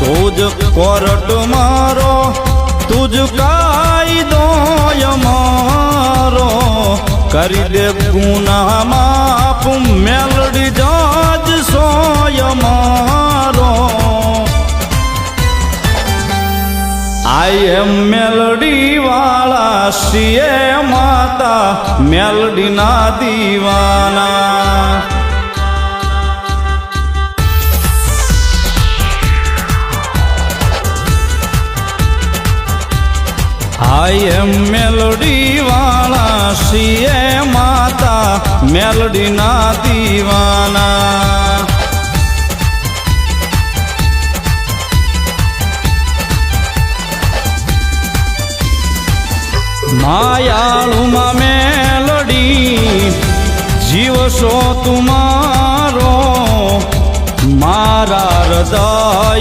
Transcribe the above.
तुझ कोर्ट मारो तुझ कायदो मारो करी दे गुनाह माफ मेलडी जज सोय मारो आई एम मेलडी वाला सीए माता मेलडी ना दीवाना आई एम मेलोडी वाला सीए माता मेलोडी ना दीवाना मायालू मा मेलोडी जीव सो तुम्हारो मारा हृदय